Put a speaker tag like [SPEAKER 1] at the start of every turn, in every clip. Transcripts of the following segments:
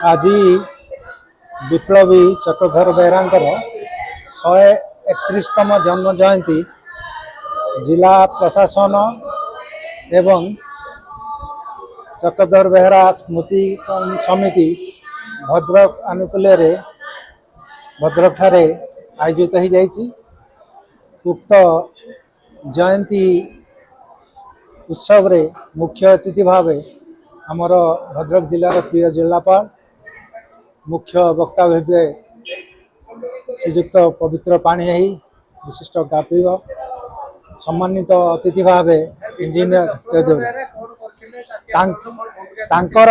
[SPEAKER 1] आज विप्लवी चक्रधर बेहेरांकर 131तम जन्म जयंती जिला प्रशासन एवं चक्रधर बेहेरा स्मृति समिति भद्रक आनुकूल्य भद्रक ठारे आयोजित हो जाइए। उक्त जयंती उत्सव रे मुख्य अतिथि भाव आमर भद्रक जिलार प्रिय जिलापाल मुख्य वक्ता भावे श्रीजुक्त पवित्र पाणिग्राही विशिष्ट गापीव सम्मानित अतिथि भाव इंजीनियर तांकर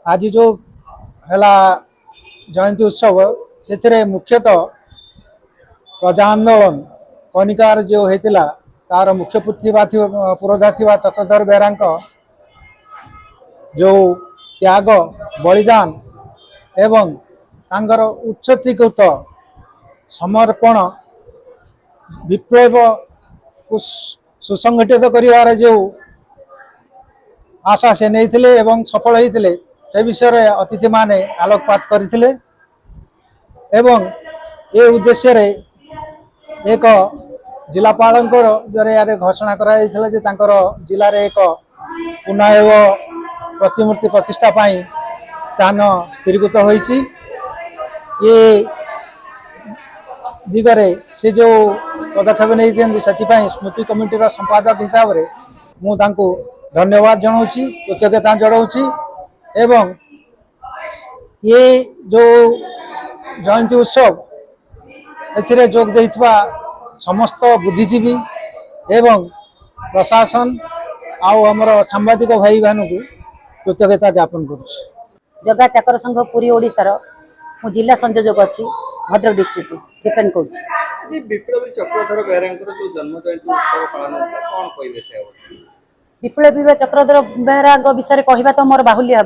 [SPEAKER 1] आज जो है जयंती उत्सव से मुख्यतः प्रजा आंदोलन कनिकार जो होता तार मुख्य पुरोधा थी चक्रधर बेहेरा जो त्याग बलिदान एवं तांकर उच्चीकृत समर्पण विप्लव को सुसंगठित करिवार जो आशा से नहीं थे एवं सफल होते से विषय अतिथि माने आलोकपात करथिले एवं ये उद्देश्य रे एक जिलापाल जरिया घोषणा करा जिले में एक पुनः प्रतिमूर्ति प्रतिष्ठा पाई स्थान स्थिरीकृत होइछि। ये दिगरे से जो पदक्षेप नहीं स्मृति कमिटीर संपादक हिसाब से मुझे धन्यवाद जनाऊँगी कृतज्ञता जनाऊँगी एवं ये जो जयंती उत्सव एथिरे जोग देइथिबा समस्त बुद्धिजीवी एवं प्रशासन आउ हमर सांबादिक भाई बहन को कृतज्ञता ज्ञापन करुछि।
[SPEAKER 2] जगह चाकर संघ पुरी ओडिशार मु जिला संयोजक अच्छी भद्रक डिस्ट्रिक्ट डिफेंड कर
[SPEAKER 3] विप्लवी चक्रधर बेहेरा जो जन्म जयंती उत्सव पालन कौन कहबे से
[SPEAKER 2] विप्लवी चक्रधर बेहेरा विषय कहवा तो मोर बाहुल्य हे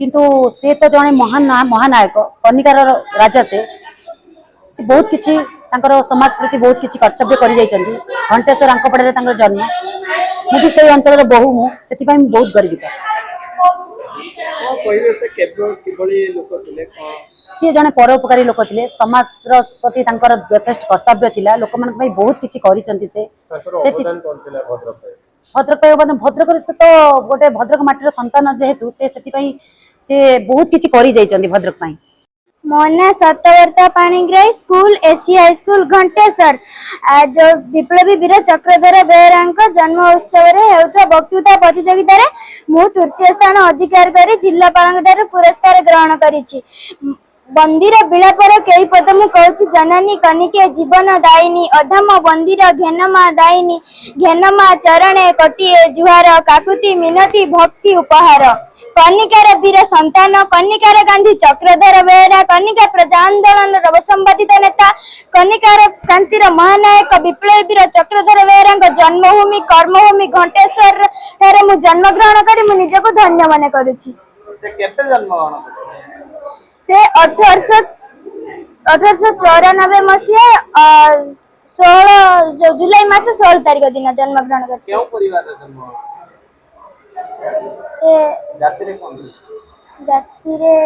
[SPEAKER 2] किंतु से तो जड़े महानायक कनिकार राजा से बहुत किछि समाज प्रति बहुत किछि कर्तव्य कर घंटेश्वर आंकपड़े जन्म मुझे से अंचल बहु मुझे बहुत गर्वित। सी जड़े परोपकारी लोक थे समाज प्रति यथेष्ट कर्तव्य थिला लोक मान बहुत किछि करिसंती से भद्रक से तो गोटे भद्रक माटीर संतान जेहेतु से बहुत किछि करि जाइछंती भद्रक पई।
[SPEAKER 4] मो ना सत्यव्रता पाणिग्राही स्कूल एसी हाई स्कूल घंटेश्वर जो विप्लवी वीर चक्रधर बेहेरा जन्म उत्सव वक्तृता प्रतियोगिता मु तृतीय स्थान अधिकार कर जिलापाल पुरस्कार ग्रहण करी। बंदीर विलापर कई पद मु कहूँ जननी कनिके जीवन दायिनी अधम बंदीर घेनमा दायिनी घेनमा चरणे कटिए जुहार काकुति मिनती भक्ति उपहार कनिकार वीर संतान कनिकार गांधी चक्रधर बेहेरा कनिका प्रजा आंदोलन संवादित नेता कनिकार क्रांतिर महानायक विप्लवी वीर चक्रधर बेहेरा जन्मभूमि कर्मभूमि घंटेश्वर ठारे मु जन्म ग्रहण करी मु निजको धन्य मन करुछि। से 1894 मसीहा 16 जुलाई मास 16 तारीख दिन जन्म ग्रहण करते।
[SPEAKER 3] केउ परिवार रे जन्म
[SPEAKER 4] जाति रे